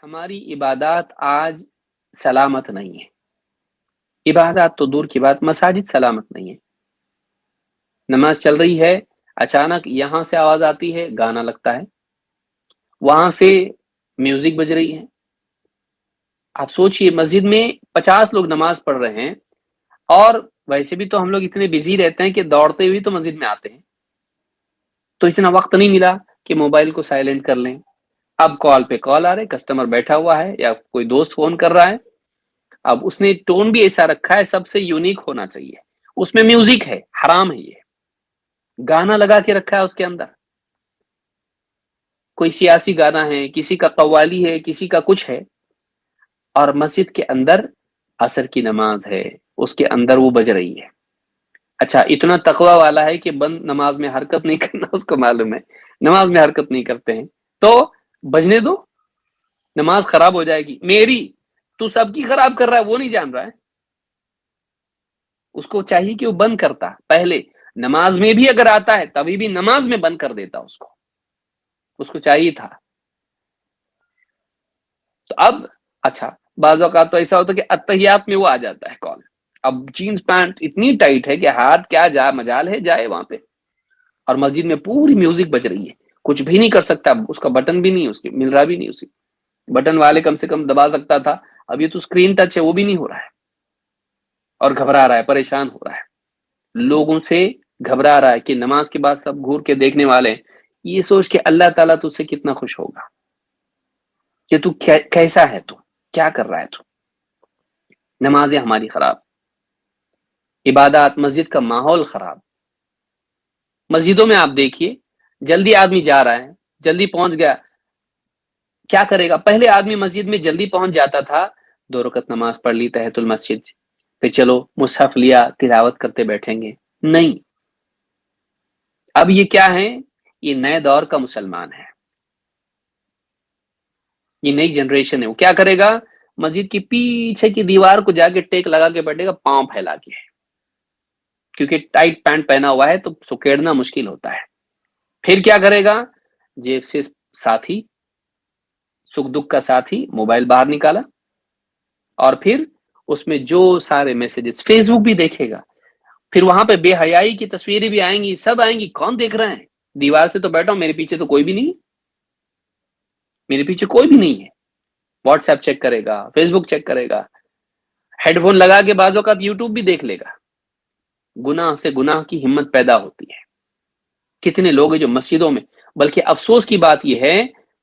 ہماری عبادات آج سلامت نہیں ہے. عبادات تو دور کی بات، مساجد سلامت نہیں ہے. نماز چل رہی ہے، اچانک یہاں سے آواز آتی ہے، گانا لگتا ہے، وہاں سے میوزک بج رہی ہے. آپ سوچئے مسجد میں 50 لوگ نماز پڑھ رہے ہیں، اور ویسے بھی تو ہم لوگ اتنے بزی رہتے ہیں کہ دوڑتے ہوئے تو مسجد میں آتے ہیں، تو اتنا وقت نہیں ملا کہ موبائل کو سائلنٹ کر لیں. اب کال پہ کال آ رہے، کسٹمر بیٹھا ہوا ہے یا کوئی دوست فون کر رہا ہے. اب اس نے ٹون بھی ایسا رکھا ہے، سب سے یونیک ہونا چاہیے، اس میں میوزک ہے، حرام ہے، یہ گانا لگا کے رکھا ہے اس کے اندر. کوئی سیاسی گانا ہے، کسی کا قوالی ہے، کسی کا کچھ ہے، اور مسجد کے اندر عصر کی نماز ہے، اس کے اندر وہ بج رہی ہے. اچھا، اتنا تقوی والا ہے کہ بند نماز میں حرکت نہیں کرنا، اس کو معلوم ہے نماز میں حرکت نہیں کرتے ہیں، تو بجنے دو، نماز خراب ہو جائے گی میری. تو سب کی خراب کر رہا ہے، وہ نہیں جان رہا ہے. اس کو چاہیے کہ وہ بند کرتا پہلے. نماز میں بھی اگر آتا ہے تبھی بھی نماز میں بند کر دیتا، اس کو چاہیے تھا. تو اب اچھا، بعض اوقات تو ایسا ہوتا ہے کہ اتحیات میں وہ آ جاتا ہے کال. اب جینز پینٹ اتنی ٹائٹ ہے کہ ہاتھ کیا جا مجال ہے جائے وہاں پہ، اور مسجد میں پوری میوزک بج رہی ہے، کچھ بھی نہیں کر سکتا. اس کا بٹن بھی نہیں، اس کی مل رہا بھی نہیں. اسی بٹن والے کم سے کم دبا سکتا تھا، اب یہ تو اسکرین ٹچ ہے، وہ بھی نہیں ہو رہا ہے، اور گھبرا رہا ہے، پریشان ہو رہا ہے. لوگوں سے گھبرا رہا ہے کہ نماز کے بعد سب گھور کے دیکھنے والے، یہ سوچ کہ اللہ تعالیٰ تجھ سے کتنا خوش ہوگا کہ تو کیسا ہے، تو کیا کر رہا ہے. تو نمازیں ہماری خراب، عبادات، مسجد کا ماحول خراب. مسجدوں میں آپ دیکھیے، جلدی آدمی جا رہا ہے، جلدی پہنچ گیا، کیا کرے گا؟ پہلے آدمی مسجد میں جلدی پہنچ جاتا تھا، 2 رکعت نماز پڑھ لی تحیۃ المسجد، پھر چلو مصحف لیا، تلاوت کرتے بیٹھیں گے. نہیں، اب یہ کیا ہے؟ یہ نئے دور کا مسلمان ہے، یہ نئی جنریشن ہے. وہ کیا کرے گا؟ مسجد کی پیچھے کی دیوار کو جا کے ٹیک لگا کے بیٹھے گا، پاؤں پھیلا کے، کیونکہ ٹائٹ پینٹ پہنا ہوا ہے تو سکیڑنا مشکل ہوتا ہے. پھر کیا کرے گا؟ جیب سے ساتھی، سکھ دکھ کا ساتھی، موبائل باہر نکالا، اور پھر اس میں جو سارے میسجز، فیس بک بھی دیکھے گا. پھر وہاں پہ بے حیائی کی تصویریں بھی آئیں گی، سب آئیں گی. کون دیکھ رہے ہیں؟ دیوار سے تو بیٹھا ہوں، میرے پیچھے تو کوئی بھی نہیں، میرے پیچھے کوئی بھی نہیں ہے. واٹس ایپ چیک کرے گا، فیس بک چیک کرے گا، ہیڈ فون لگا کے بعض اوقات یوٹیوب بھی دیکھ لے گا. گناہ سے گناہ کی ہمت پیدا ہوتی ہے. کتنے لوگ ہیں جو مسجدوں میں، بلکہ افسوس کی بات یہ ہے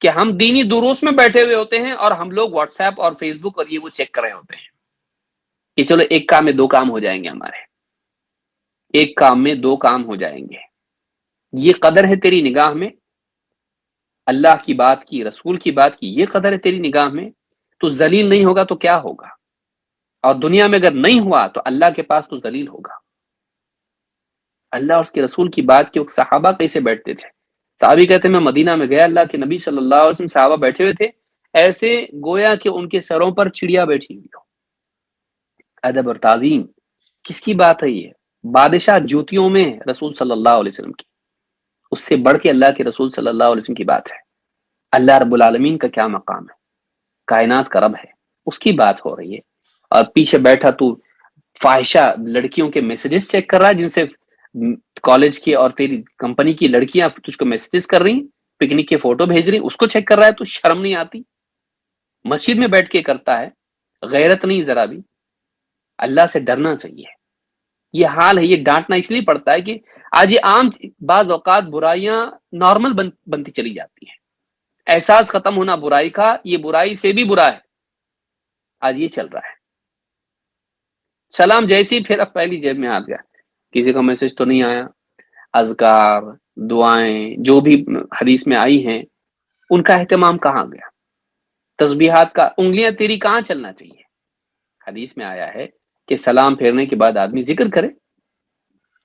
کہ ہم دینی دروس میں بیٹھے ہوئے ہوتے ہیں، اور ہم لوگ واٹس ایپ اور فیس بک اور یہ وہ چیک کر رہے ہوتے ہیں کہ چلو ایک کام میں 2 کام ہو جائیں گے ہمارے، ایک کام میں 2 کام ہو جائیں گے. یہ قدر ہے تیری نگاہ میں؟ اللہ کی بات کی، رسول کی بات کی، یہ قدر ہے تیری نگاہ میں؟ تو ذلیل نہیں ہوگا تو کیا ہوگا؟ اور دنیا میں اگر نہیں ہوا تو اللہ کے پاس تو ذلیل ہوگا. اللہ اور اس کے رسول کی بات کے صحابہ کیسے بیٹھتے تھے؟ صحابی کہتے ہیں میں مدینہ میں گیا، اللہ کے نبی صلی اللہ علیہ وسلم، صحابہ بیٹھے ہوئے تھے ایسے گویا کہ ان کے سروں پر چڑیا بیٹھی ہوئی ہو. ادب اور تعظیم کس کی بات ہے؟ یہ بادشاہ جوتیوں میں رسول صلی اللہ علیہ وسلم کی، اس سے بڑھ کے اللہ کے رسول صلی اللہ علیہ وسلم کی بات ہے. اللہ رب العالمین کا کیا مقام ہے، کائنات کا رب ہے، اس کی بات ہو رہی ہے، اور پیچھے بیٹھا تو فاحشہ لڑکیوں کے میسیجز چیک کر رہا ہے، جن سے کالج کی اور تیری کمپنی کی لڑکیاں تجھ کو میسیجز کر رہی، پکنک کے فوٹو بھیج رہی، اس کو چیک کر رہا ہے. تو شرم نہیں آتی؟ مسجد میں بیٹھ کے کرتا ہے، غیرت نہیں ذرا بھی. اللہ سے ڈرنا چاہیے. یہ حال ہے، یہ ڈانٹنا اس لیے پڑتا ہے کہ آج یہ عام، بعض اوقات برائیاں نارمل بنتی چلی جاتی ہیں. احساس ختم ہونا برائی کا، یہ برائی سے بھی برا ہے، آج یہ چل رہا ہے. سلام جیسی پھر اب پہلی جیب میں آ گیا، کسی کا میسج تو نہیں آیا. اذکار، دعائیں جو بھی حدیث میں آئی ہیں، ان کا اہتمام کہاں گیا؟ تسبیحات کا انگلیاں تیری کہاں چلنا چاہیے؟ حدیث میں آیا ہے کہ سلام پھیرنے کے بعد آدمی ذکر کرے،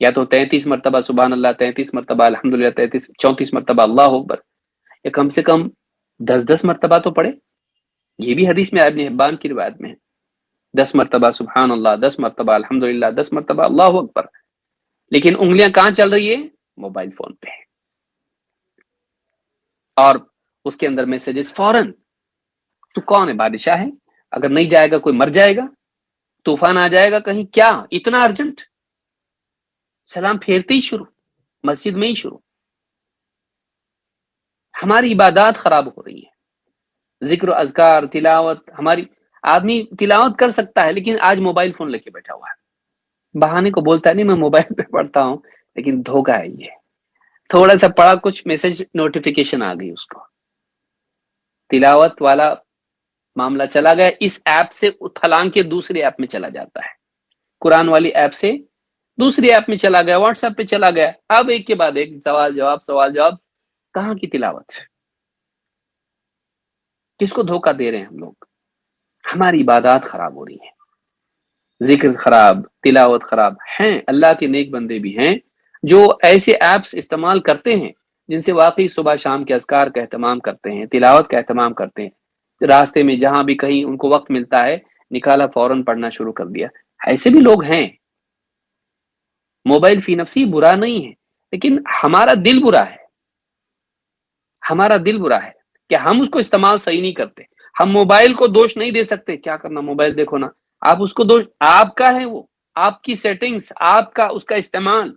یا تو 33 مرتبہ سبحان اللہ، 33 مرتبہ الحمدللہ، 34 مرتبہ اللہ اکبر، یا کم سے کم 10 مرتبہ تو پڑھے. یہ بھی حدیث میں ابن حبان کی روایت میں ہے، 10 مرتبہ سبحان اللہ، 10 مرتبہ الحمدللہ، 10 مرتبہ اللہ اکبر. لیکن انگلیاں کہاں چل رہی ہے؟ موبائل فون پہ، اور اس کے اندر میسجز فوراً. تو کون ہے؟ بادشاہ ہے؟ اگر نہیں جائے گا کوئی مر جائے گا، طوفان آ جائے گا کہیں، کیا اتنا ارجنٹ؟ سلام پھیرتے ہی شروع، مسجد میں ہی شروع۔ ہماری عبادات خراب ہو رہی ہے، ذکر و اذکار تلاوت ہماری، آدمی تلاوت کر سکتا ہے لیکن آج موبائل فون لے کے بیٹھا ہوا ہے، بہانے کو بولتا ہے نہیں میں موبائل پہ پڑھتا ہوں، لیکن دھوکہ ہے یہ، تھوڑا سا پڑھا کچھ میسج نوٹیفیکیشن آ گئی، اس کو تلاوت والا معاملہ چلا گیا، اس ایپ سے پھلانگ کے دوسرے ایپ میں چلا جاتا ہے، قرآن والی ایپ سے دوسری ایپ میں چلا گیا، واٹس ایپ پہ چلا گیا، اب ایک کے بعد ایک سوال جواب سوال جواب، کہاں کی تلاوت؟ کس کو دھوکہ دے رہے ہیں ہم لوگ؟ ہماری عبادات خراب ہو رہی ہیں، ذکر خراب، تلاوت خراب ہیں۔ اللہ کے نیک بندے بھی ہیں جو ایسے ایپس استعمال کرتے ہیں جن سے واقعی صبح شام کے اذکار کا اہتمام کرتے ہیں، تلاوت کا اہتمام کرتے ہیں، راستے میں جہاں بھی کہیں ان کو وقت ملتا ہے نکالا فوراً پڑھنا شروع کر دیا، ایسے بھی لوگ ہیں۔ موبائل فی نفسی برا نہیں ہے، لیکن ہمارا دل برا ہے، ہمارا دل برا ہے کہ ہم اس کو استعمال صحیح نہیں کرتے۔ ہم موبائل کو دوش نہیں دے سکتے، کیا کرنا موبائل دیکھو نا، آپ اس کو دوش آپ کا ہے، وہ آپ کی سیٹنگز، آپ کا اس کا استعمال،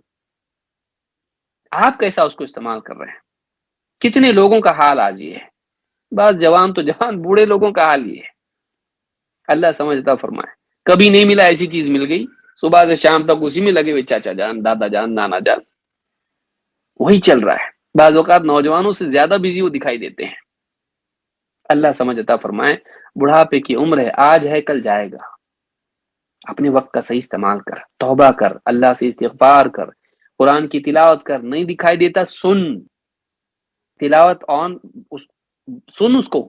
آپ کیسا اس کو استعمال کر رہے ہیں۔ کتنے لوگوں کا حال آج یہ ہے، بعض جوان تو جوان، بوڑھے لوگوں کا حال یہ ہے۔ اللہ سمجھتا فرمائے، کبھی نہیں ملا ایسی چیز مل گئی، صبح سے شام تک اسی میں لگے ہوئے، چاچا جان، دادا جان، نانا جان، وہی چل رہا ہے۔ بعض اوقات نوجوانوں سے زیادہ بزی وہ دکھائی دیتے ہیں۔ اللہ سمجھتا فرمائے، بڑھاپے کی عمر ہے، آج ہے کل جائے گا، اپنے وقت کا صحیح استعمال کر، توبہ کر، اللہ سے استغفار کر، قرآن کی تلاوت کر، نہیں دکھائی دیتا سن، تلاوت آن، سن اس کو،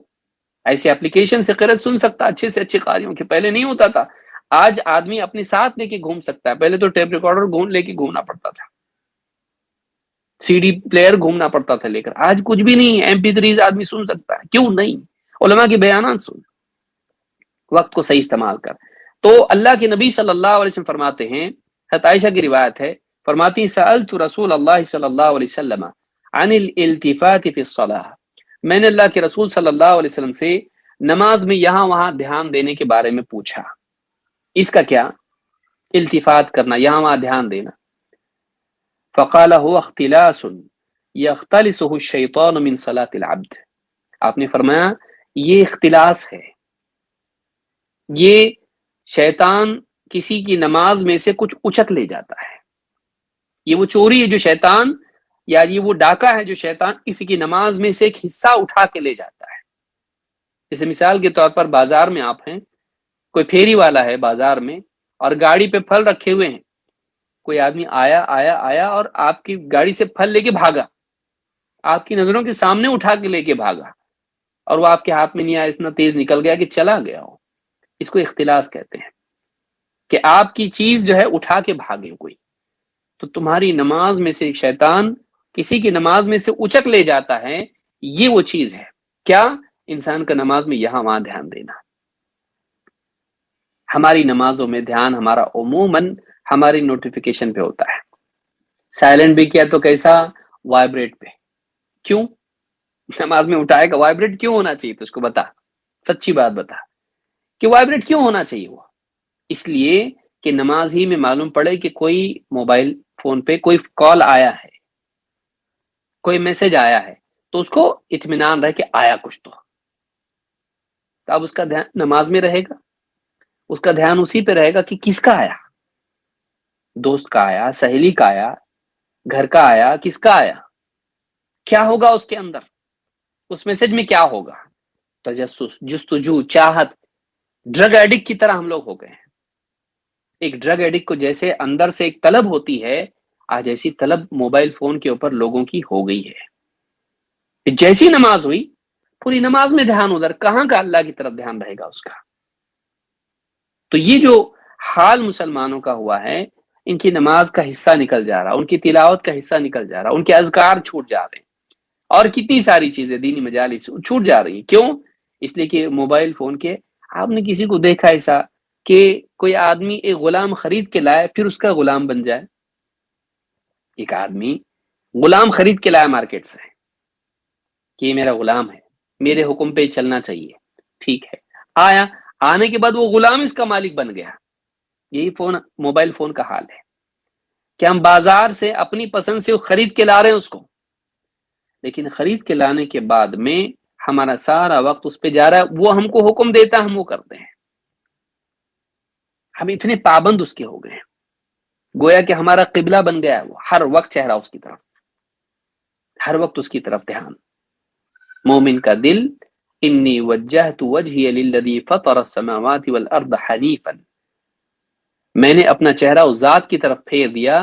ایسے اپلیکیشن سے قرأت سن سکتا، اچھے سے اچھے قاریوں کے، پہلے نہیں ہوتا تھا۔ آج آدمی اپنے ساتھ لے کے گھوم سکتا ہے، پہلے تو ٹیپ ریکارڈر لے کے گھومنا پڑتا تھا، سی ڈی پلیئر گھومنا پڑتا تھا لے کر، آج کچھ بھی نہیں، MP3 آدمی سن سکتا ہے، کیوں نہیں؟ علماء کے بیانات سن، وقت کو صحیح استعمال کر۔ تو اللہ کے نبی صلی اللہ علیہ وسلم فرماتے ہیں، حضرت عائشہ کی روایت ہے، فرماتی ہیں سألت رسول اللہ صلی اللہ علیہ وسلم عن الالتفات فی الصلاۃ، میں نے اللہ کے رسول صلی اللہ علیہ وسلم سے نماز میں یہاں وہاں دھیان دینے کے بارے میں پوچھا۔ اس کا کیا؟ التفات کرنا، یہاں وہاں دھیان دینا۔ فقال هو اختلاس یختلسه الشیطان من صلاۃ العبد، آپ نے فرمایا یہ اختلاس ہے، یہ شیطان کسی کی نماز میں سے کچھ اچک لے جاتا ہے، یہ وہ چوری ہے جو شیطان، یا یہ وہ ڈاکہ ہے جو شیطان کسی کی نماز میں سے ایک حصہ اٹھا کے لے جاتا ہے۔ جیسے مثال کے طور پر بازار میں آپ ہیں، کوئی پھیری والا ہے بازار میں اور گاڑی پہ پھل رکھے ہوئے ہیں، کوئی آدمی آیا آیا آیا اور آپ کی گاڑی سے پھل لے کے بھاگا، آپ کی نظروں کے سامنے اٹھا کے لے کے بھاگا، اور وہ آپ کے ہاتھ میں نہیں آیا، اتنا تیز نکل گیا کہ چلا گیا ہو۔ اس کو اختلاس کہتے ہیں کہ آپ کی چیز جو ہے اٹھا کے بھاگے کوئی، تو تمہاری نماز میں سے شیطان کسی کی نماز میں سے اچک لے جاتا ہے، یہ وہ چیز ہے۔ کیا؟ انسان کا نماز میں یہاں وہاں دھیان دینا۔ ہماری نمازوں میں دھیان ہمارا عموماً ہماری نوٹیفیکیشن پہ ہوتا ہے، سائلنٹ بھی کیا تو کیسا؟ وائبریٹ پہ۔ کیوں؟ نماز میں اٹھائے گا، وائبریٹ کیوں ہونا چاہیے؟ تو اس کو بتا، سچی بات بتا کہ وائبریٹ کیوں ہونا چاہیے۔ وہ اس لیے کہ نماز ہی میں معلوم پڑے کہ کوئی موبائل فون پہ کوئی کال آیا ہے، کوئی میسج آیا ہے، تو اس کو اطمینان رہے کہ آیا کچھ تو اب اس کا دھیان نماز میں رہے گا، اس کا دھیان اسی پہ رہے گا کہ کس کا آیا، دوست کا آیا، سہیلی کا آیا، گھر کا آیا، کس کا آیا، کیا ہوگا اس کے اندر، اس میسج میں کیا ہوگا۔ تجسس، جستجو، چاہت، ڈرگ ایڈکٹ کی طرح ہم لوگ ہو گئے ہیں۔ ایک ڈرگ ایڈکٹ کو جیسے اندر سے ایک طلب ہوتی ہے، آج ایسی طلب موبائل فون کے اوپر لوگوں کی ہو گئی ہے۔ جیسی نماز ہوئی، پوری نماز میں دھیان ادھر، کہاں کا اللہ کی طرف دھیان رہے گا اس کا۔ تو یہ جو حال مسلمانوں کا ہوا ہے، ان کی نماز کا حصہ نکل جا رہا، ان کی تلاوت کا حصہ نکل جا رہا، ان کے اذکار چھوٹ جا رہے ہیں، اور کتنی ساری چیزیں دینی مجالس چھوٹ جا رہی ہیں۔ کیوں؟ اس لیے کہ موبائل فون کے، آپ نے کسی کو دیکھا ایسا کہ کوئی آدمی ایک غلام خرید کے لائے پھر اس کا غلام بن جائے؟ ایک آدمی غلام خرید کے لائے مارکیٹ سے کہ یہ میرا غلام ہے، میرے حکم پہ چلنا چاہیے، ٹھیک ہے، آیا، آنے کے بعد وہ غلام اس کا مالک بن گیا. یہی موبائل فون کا حال ہے کہ ہم بازار سے اپنی پسند سے خرید کے لا رہے ہیں اس کو، لیکن خرید کے لانے کے بعد میں ہمارا سارا وقت اس پہ جا رہا ہے. وہ ہم کو حکم دیتا ہے، ہم وہ کرتے ہیں. ہم اتنے پابند اس کے ہو گئے ہیں، گویا کہ ہمارا قبلہ بن گیا ہے. وہ ہر وقت چہرہ اس کی طرف، ہر وقت اس کی طرف دھیان. مومن کا دل، انی وجہت وجہی للذی فطر السماوات والارض حنیفا، میں نے اپنا چہرہ اس ذات کی طرف پھیر دیا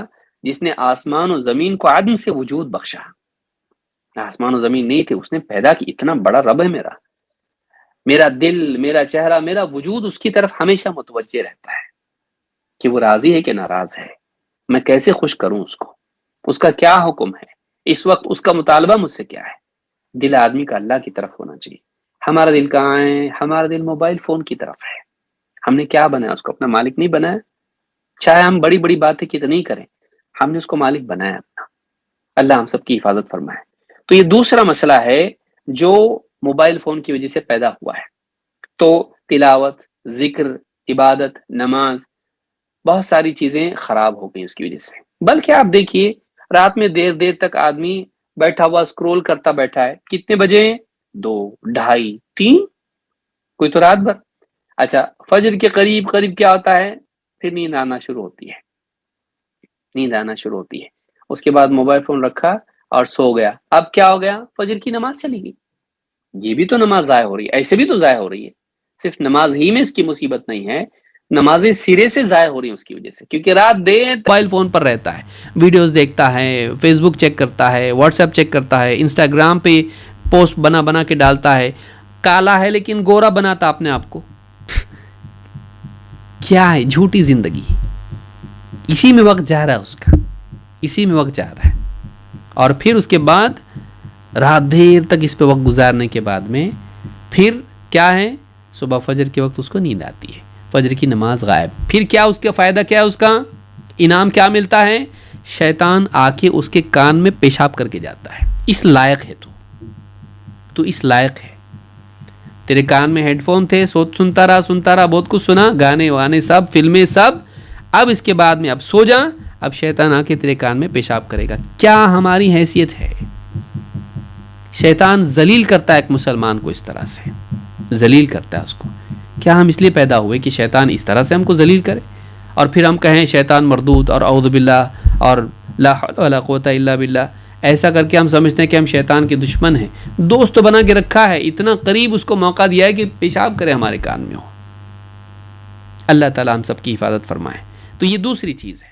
جس نے آسمان و زمین کو عدم سے وجود بخشا. آسمان و زمین نہیں تھے، اس نے پیدا کی. اتنا بڑا رب ہے میرا. میرا دل، میرا چہرہ، میرا وجود اس کی طرف ہمیشہ متوجہ رہتا ہے کہ وہ راضی ہے کہ ناراض ہے، میں کیسے خوش کروں اس کو، اس کا کیا حکم ہے، اس وقت اس کا مطالبہ مجھ سے کیا ہے. دل آدمی کا اللہ کی طرف ہونا چاہیے. ہمارا دل کہاں ہے؟ ہمارا دل موبائل فون کی طرف ہے. ہم نے کیا بنایا؟ اس کو اپنا مالک نہیں بنایا. چاہے ہم بڑی بڑی باتیں کتنی کریں، ہم نے اس کو مالک بنایا اپنا. اللہ ہم سب کی حفاظت فرمائے. تو یہ دوسرا مسئلہ ہے جو موبائل فون کی وجہ سے پیدا ہوا ہے. تو تلاوت، ذکر، عبادت، نماز، بہت ساری چیزیں خراب ہو گئی اس کی وجہ سے. بلکہ آپ دیکھیے رات میں دیر دیر تک آدمی بیٹھا ہوا اسکرول کرتا بیٹھا ہے. کتنے بجے؟ 2، 2:30، 3، کوئی تو رات بھر. اچھا، فجر کے قریب قریب کیا ہوتا ہے؟ پھر نیند آنا شروع ہوتی ہے، نیند آنا شروع ہوتی ہے. اس کے بعد موبائل فون رکھا اور سو گیا. اب کیا ہو گیا؟ فجر کی نماز چلی گئی. یہ بھی تو نماز ضائع ہو رہی ہے، ایسے بھی تو ضائع ہو رہی ہے. صرف نماز ہی میں اس کی مصیبت نہیں ہے، نمازیں سرے سے ضائع ہو رہی ہیں اس کی وجہ سے، کیونکہ رات دیر موبائل فون پر رہتا ہے، ویڈیوز دیکھتا ہے، فیس بک چیک کرتا ہے، واٹس ایپ چیک کرتا ہے، انسٹاگرام پہ پوسٹ بنا کے ڈالتا ہے. کالا ہے لیکن گورا بناتا اپنے آپ کو. کیا ہے؟ جھوٹی زندگی. اسی میں وقت جا رہا ہے اس کا، اسی میں وقت جا رہا ہے. اور پھر اس کے بعد رات دیر تک اس پہ وقت گزارنے کے بعد میں پھر کیا ہے؟ صبح فجر کے وقت اس کو نیند آتی ہے، فجر کی نماز غائب. پھر کیا اس کا فائدہ؟ کیا ہے اس کا انعام؟ کیا ملتا ہے؟ شیطان آ کے اس کے کان میں پیشاب کر کے جاتا ہے. اس لائق ہے تو اس لائق ہے. تیرے کان میں ہیڈ فون تھے، سنتا رہا، بہت کچھ سنا، گانے وانے سب، فلمیں سب. اب اس کے بعد میں اب سو جا، اب شیطان آ کے تیرے کان میں پیشاب کرے گا. کیا ہماری حیثیت ہے؟ شیطان ذلیل کرتا ہے ایک مسلمان کو، اس طرح سے ذلیل کرتا ہے اس کو. کیا ہم اس لیے پیدا ہوئے کہ شیطان اس طرح سے ہم کو ذلیل کرے اور پھر ہم کہیں شیطان مردود اور اعوذ باللہ اور لا حول ولا قوت الا باللہ؟ ایسا کر کے ہم سمجھتے ہیں کہ ہم شیطان کے دشمن ہیں. دوست بنا کے رکھا ہے، اتنا قریب اس کو موقع دیا ہے کہ پیشاب کرے ہمارے کان میں ہو. اللہ تعالی ہم سب کی حفاظت فرمائے. تو یہ دوسری چیز ہے.